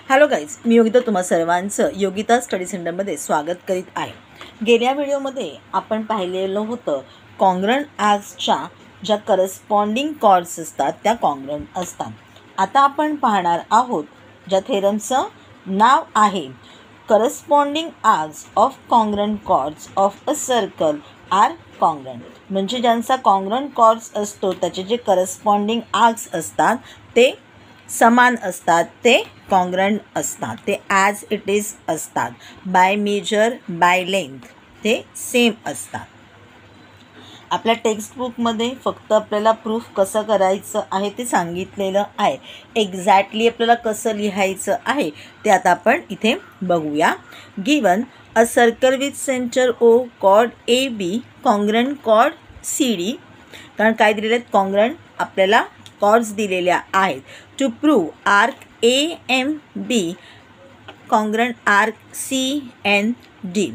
Hello guys, मी योगिता तुम्हा सर्वांचं Yogita study सेंटरमध्ये स्वागत करीत आहे. गेल्या व्हिडिओमध्ये आपण पाहिलेलं होतं कॉन्ग्रंट ॲक्सच्या ज्या करस्पॉन्डिंग कॉर्ड्स असतात त्या कॉन्ग्रंट असतात. आता आपण पाहणार आहोत ज्या थेरमचं नाव आहे corresponding arcs of congruent chords of a circle are congruent. म्हणजे ज्यांचा कॉन्ग्रंट कॉर्ड्स असतो त्याचे जे करस्पॉन्डिंग आर्क्स असतात ते समान असतात, ते कॉन्ग्रंट असतात, ते ॲज इट इज असतात. बाय मेजर बाय लेंथ ते सेम असतात. आपल्या टेक्स्टबुकमध्ये फक्त आपल्याला प्रूफ कसं करायचं आहे ते सांगितलेलं आहे. एक्झॅक्टली आपल्याला कसं लिहायचं आहे ते आता आपण इथे बघूया. Given a circle with centre O chord A B congruent chord C D. कारण काय दिलेले आहेत, कॉन्ग्रंट आपल्याला कॉर्ड्स दिलेल्या आहेत. To prove arc A M B congruent arc C N D.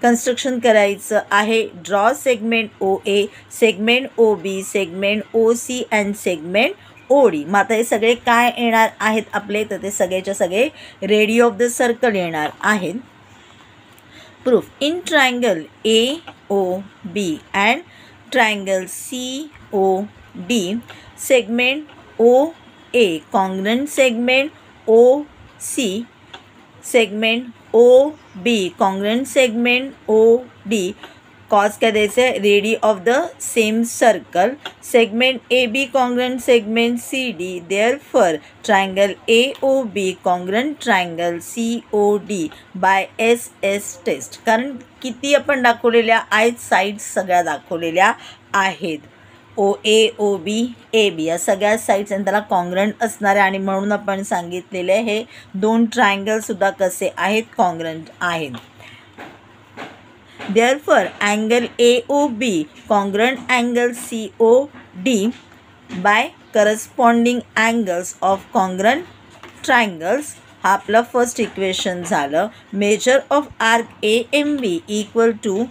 Construction करायचं आहे. Draw segment O A, segment O B, segment O C and segment O D. मग आता हे सगळे काय येणार आहेत आपले, तर ते सगळेच्या सगळे रेडियस ऑफ द सर्कल येणार आहेत. Proof in triangle A O B and triangle C O D segment OA congruent segment OC, segment OB congruent segment OD. Cause काय द्यायचं आहे, radii of the same circle. Segment AB congruent segment CD. Therefore triangle AOB congruent triangle COD by SS test. कारण किती आपण दाखवलेल्या आहेत, sides सगळ्या दाखवलेल्या आहेत. OA OB AB या सगळ्या साईड्स आणि त्याला कॉन्ग्रंट असणारे, आणि म्हणून आपण सांगितलेले हे दोन ट्रायंगलसुद्धा कसे आहेत, कॉन्ग्रंट आहेत. Therefore angle AOB congruent angle COD by corresponding angles of congruent triangles. हा आपलं फर्स्ट इक्वेशन झालं. Measure of arc AMB equal to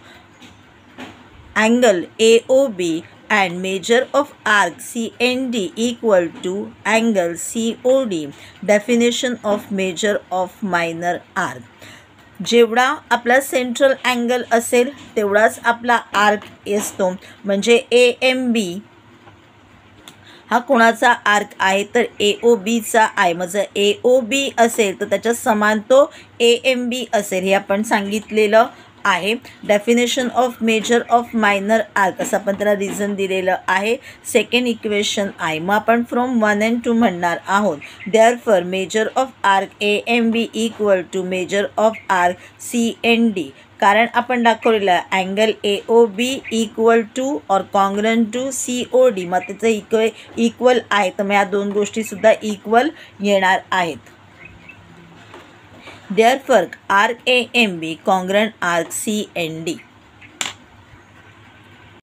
angle AOB and measure of arc CND equal to angle COD. Definition of measure of minor arc. जेवढा आपला central angle असेल तेवढाच आपला arc असतो. म्हणजे AMB हा कोणाचा आर्क आहे, तर AOBचा आहे. मग जर AOB असेल तर त्याच्या समान तो AMB असेल, हे आपण सांगितलेलं आहे. Definition of measure of minor arc असं आपण त्याला रिझन दिलेलं आहे. सेकंड इक्वेशन आहे. मग आपण फ्रॉम 1 and 2 म्हणणार आहोत. Therefore measure of arc AMB equal to measure of arc CND. कारण आपण दाखवलेलं अँगल AOB इक्वल टू और कॉन्ग्रंट टू COD. मग त्याचं इक्वल आहे, तर मग या दोन गोष्टीसुद्धा इक्वल येणार आहेत. Therefore, arc AMB congruent arc CND.